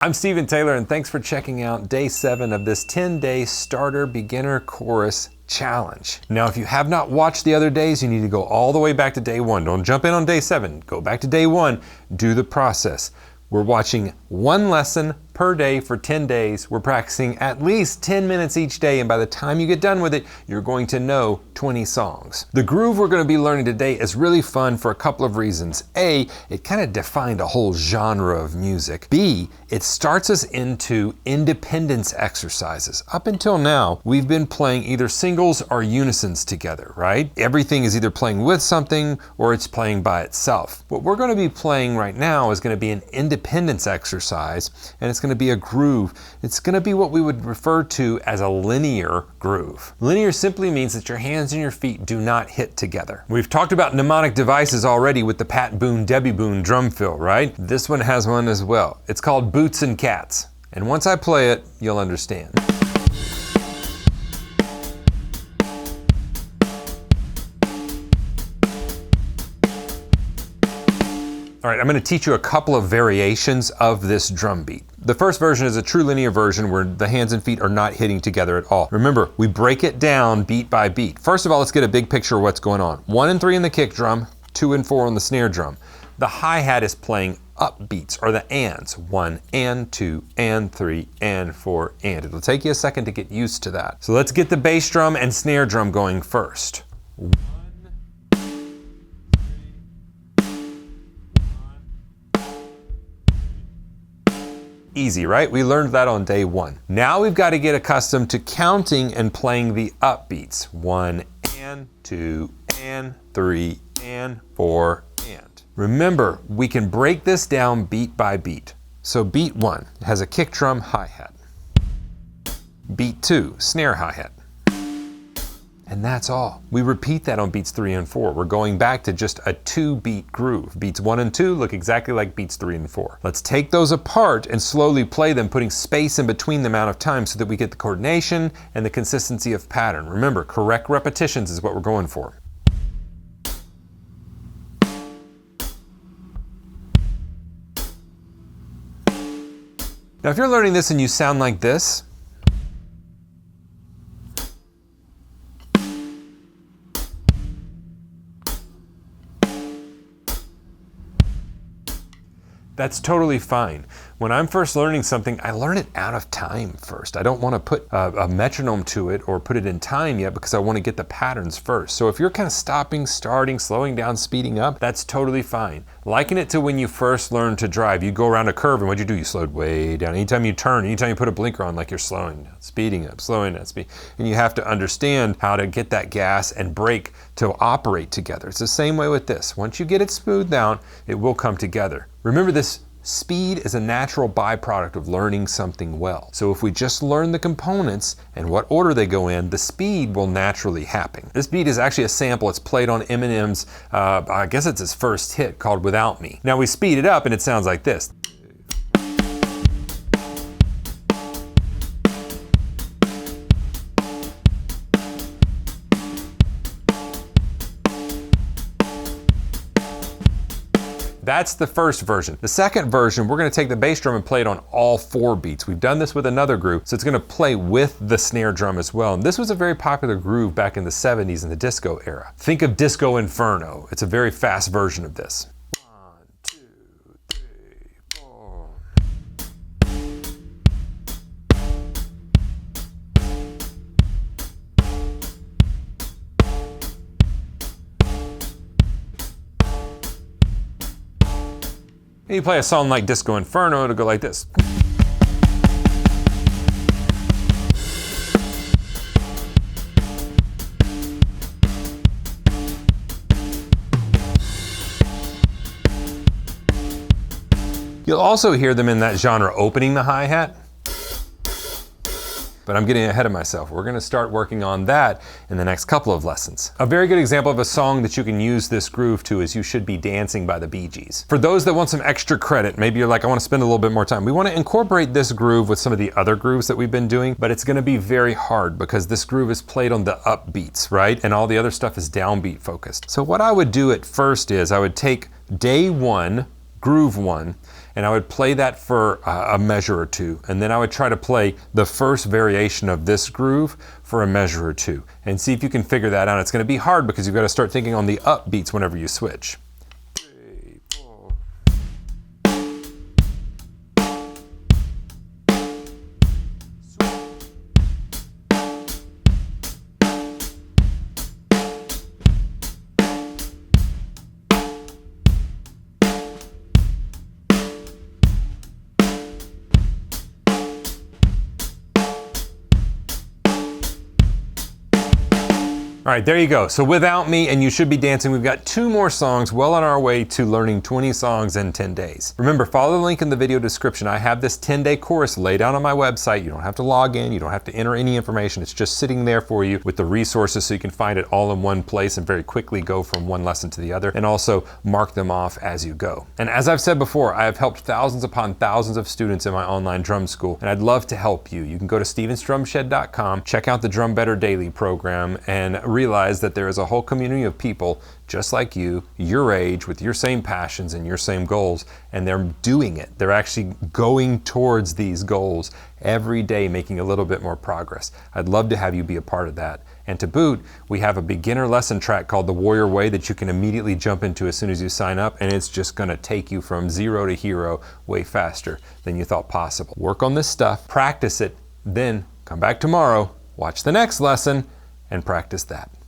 I'm Stephen Taylor, and thanks for checking out day 7 of this 10-day starter beginner chorus challenge. Now, if you have not watched the other days, you need to go all the way back to day 1. Don't jump in on day 7. Go back to day 1. Do the process. We're watching one lesson per day for 10 days. We're practicing at least 10 minutes each day, and by the time you get done with it, you're going to know 20 songs. The groove we're going to be learning today is really fun for a couple of reasons. A, it kind of defined a whole genre of music. B, it starts us into independence exercises. Up until now, we've been playing either singles or unisons together, right? Everything is either playing with something or it's playing by itself. What we're going to be playing right now is going to be an independence exercise, and it's going to be a groove. It's going to be what we would refer to as a linear groove. Linear simply means that your hands and your feet do not hit together. We've talked about mnemonic devices already with the Pat Boone, Debbie Boone drum fill, right? This one has one as well. It's called Boots and Cats. And once I play it, you'll understand. All right, I'm going to teach you a couple of variations of this drum beat. The first version is a true linear version where the hands and feet are not hitting together at all. Remember, we break it down beat by beat. First of all, let's get a big picture of what's going on. 1 and 3 in the kick drum, 2 and 4 on the snare drum. The hi-hat is playing up beats, or the ands. 1 and 2 and 3 and 4 and. It'll take you a second to get used to that. So let's get the bass drum and snare drum going first. Easy, right? We learned that on day 1. Now we've got to get accustomed to counting and playing the upbeats. 1 and 2 and 3 and 4 and. Remember, we can break this down beat by beat. So beat 1 has a kick drum hi-hat. Beat 2, snare hi-hat. And that's all. We repeat that on beats 3 and 4. We're going back to just a 2-beat groove. Beats 1 and 2 look exactly like beats 3 and 4. Let's take those apart and slowly play them, putting space in between them out of time so that we get the coordination and the consistency of pattern. Remember, correct repetitions is what we're going for. Now, if you're learning this and you sound like this, that's totally fine. When I'm first learning something, I learn it out of time first. I don't want to put a metronome to it or put it in time yet because I want to get the patterns first. So if you're kind of stopping, starting, slowing down, speeding up, that's totally fine. Liken it to when you first learned to drive. You go around a curve and what'd you do? You slowed way down. Anytime you turn, anytime you put a blinker on, like you're slowing down, speeding up, slowing down, and you have to understand how to get that gas and brake to operate together. It's the same way with this. Once you get it smoothed out, it will come together. Remember, this speed is a natural byproduct of learning something well. So if we just learn the components and what order they go in, the speed will naturally happen. This beat is actually a sample. It's played on Eminem's, I guess it's his first hit, called Without Me. Now we speed it up and it sounds like this. That's the first version. The second version, we're going to take the bass drum and play it on all 4 beats. We've done this with another groove, so it's going to play with the snare drum as well. And this was a very popular groove back in the 70s in the disco era. Think of Disco Inferno. It's a very fast version of this. 1, 2, 3, 4. And you play a song like Disco Inferno, it'll go like this. You'll also hear them in that genre opening the hi-hat. But I'm getting ahead of myself. We're gonna start working on that in the next couple of lessons. A very good example of a song that you can use this groove to is You Should Be Dancing by the Bee Gees. For those that want some extra credit, maybe you're like, I wanna spend a little bit more time. We wanna incorporate this groove with some of the other grooves that we've been doing, but it's gonna be very hard because this groove is played on the upbeats, right? And all the other stuff is downbeat focused. So what I would do at first is I would take day 1, groove 1, and I would play that for a measure or two. And then I would try to play the first variation of this groove for a measure or two and see if you can figure that out. It's going to be hard because you've got to start thinking on the up beats whenever you switch. All right, there you go. So Without Me and You Should Be Dancing, we've got 2 more songs well on our way to learning 20 songs in 10 days. Remember, follow the link in the video description. I have this 10-day course laid out on my website. You don't have to log in. You don't have to enter any information. It's just sitting there for you with the resources so you can find it all in one place and very quickly go from one lesson to the other, and also mark them off as you go. And as I've said before, I have helped thousands upon thousands of students in my online drum school, and I'd love to help you. You can go to stevensdrumshed.com, check out the Drum Better Daily program, and realize that there is a whole community of people just like you, your age, with your same passions and your same goals, and they're doing it. They're actually going towards these goals every day, making a little bit more progress. I'd love to have you be a part of that. And to boot, we have a beginner lesson track called The Warrior Way that you can immediately jump into as soon as you sign up, and it's just gonna take you from zero to hero way faster than you thought possible. Work on this stuff, practice it, then come back tomorrow, watch the next lesson, and practice that.